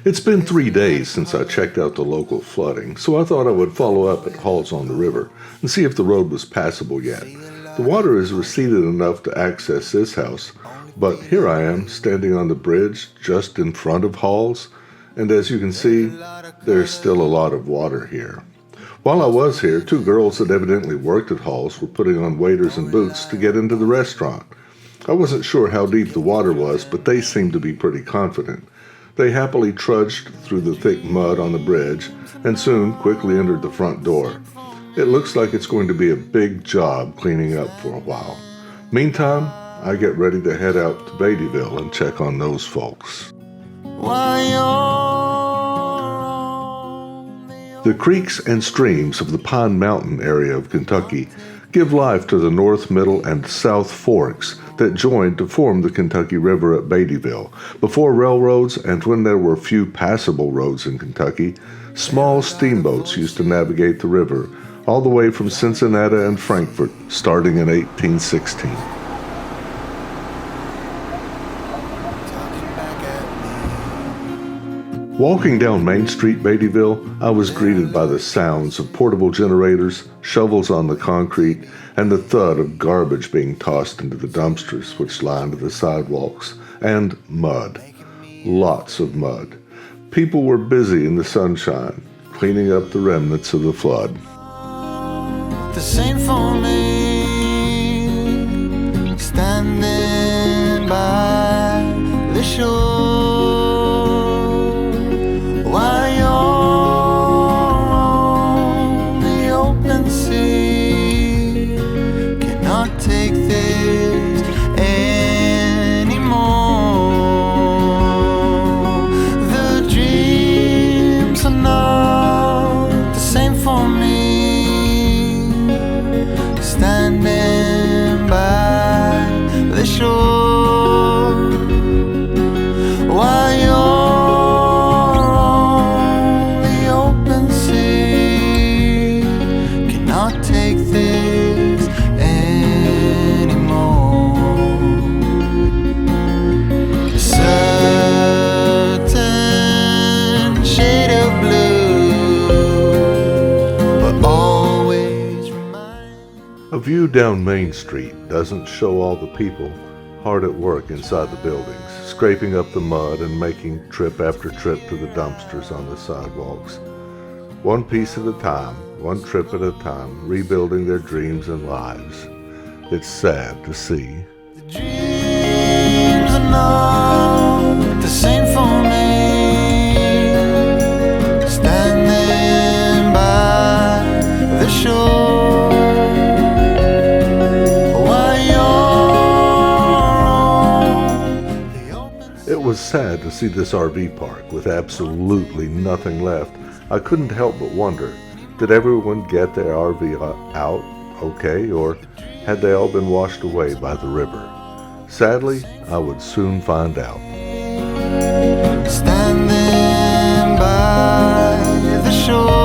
It's been 3 days since I checked out the local flooding, so I thought I would follow up at Halls on the River and see if the road was passable yet. The water has receded enough to access this house, but here I am standing on the bridge just in front of Halls, and as you can see, there's still a lot of water here. While I was here, two girls that evidently worked at Halls were putting on waders and boots to get into the restaurant. I wasn't sure how deep the water was, but they seemed to be pretty confident. They happily trudged through the thick mud on the bridge and soon quickly entered the front door. It looks like it's going to be a big job cleaning up for a while. Meantime, I get ready to head out to Beattyville and check on those folks. The creeks and streams of the Pine Mountain area of Kentucky give life to the North, Middle, and South Forks that joined to form the Kentucky River at Beattyville. Before railroads and when there were few passable roads in Kentucky, small steamboats used to navigate the river all the way from Cincinnati and Frankfort, starting in 1816. Walking down Main Street, Beattyville, I was greeted by the sounds of portable generators, shovels on the concrete, and the thud of garbage being tossed into the dumpsters which lined the sidewalks, and mud. Lots of mud. People were busy in the sunshine, cleaning up the remnants of the flood. The same for me, standing by the shore. Take this anymore. The dreams are not the same for me, standing by the shore while you're on the open sea. Cannot take this A view down Main Street doesn't show all the people hard at work inside the buildings, scraping up the mud and making trip after trip to the dumpsters on the sidewalks. One piece at a time, one trip at a time, rebuilding their dreams and lives. It's sad to see. The dreams are not the same for me, standing by the shore. It was sad to see this RV park with absolutely nothing left. I couldn't help but wonder, did everyone get their RV out okay, or had they all been washed away by the river? Sadly, I would soon find out. Standing by the shore.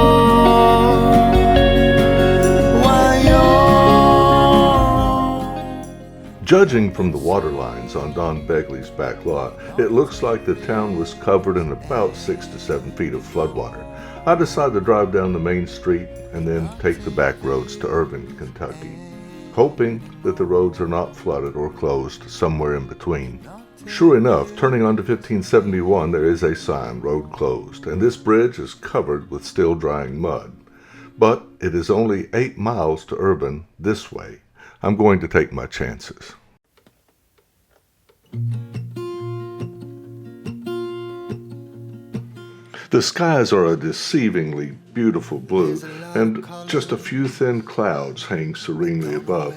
Judging from the water lines on Don Begley's back lot, it looks like the town was covered in about 6 to 7 feet of floodwater. I decided to drive down the main street and then take the back roads to Irving, Kentucky, hoping that the roads are not flooded or closed somewhere in between. Sure enough, turning onto 1571, there is a sign, "Road Closed," and this bridge is covered with still drying mud. But it is only 8 miles to Irving this way. I'm going to take my chances. The skies are a deceivingly beautiful blue, and just a few thin clouds hang serenely above.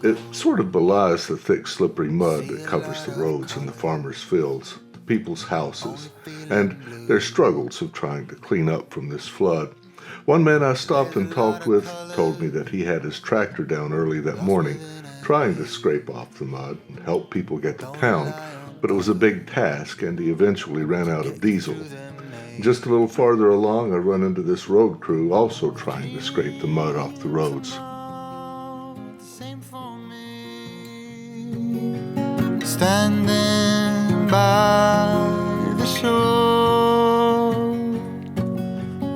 It sort of belies the thick, slippery mud that covers the roads in the farmers' fields, people's houses, and their struggles of trying to clean up from this flood. One man I stopped and talked with told me that he had his tractor down early that morning, trying to scrape off the mud and help people get to town, but it was a big task and he eventually ran out of diesel. Just a little farther along, I run into this road crew also trying to scrape the mud off the roads. standing by the shore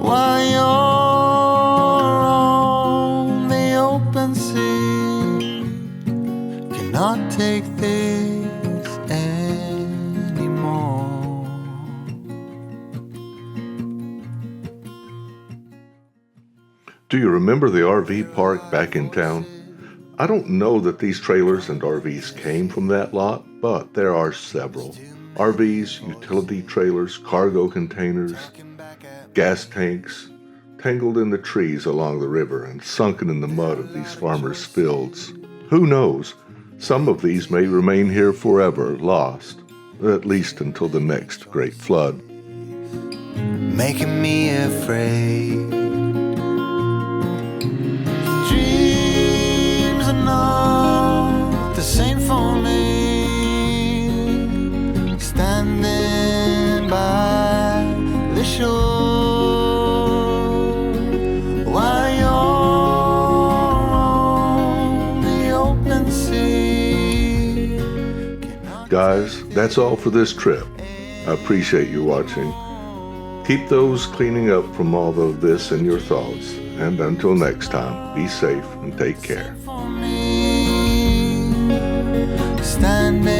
while you're on the open sea. Cannot take this anymore. Do you remember the RV park back in town? I don't know that these trailers and RVs came from that lot, but there are several. RVs, utility trailers, cargo containers, gas tanks, tangled in the trees along the river and sunken in the mud of these farmers' fields. Who knows? Some of these may remain here forever, lost, at least until the next great flood. Making me afraid. Dreams are not the same for me. Standing by the shore while you're on the open sea. Guys, that's all for this trip. I appreciate you watching. Keep those cleaning up from all of this in your thoughts. And until next time, be safe and take care. Standing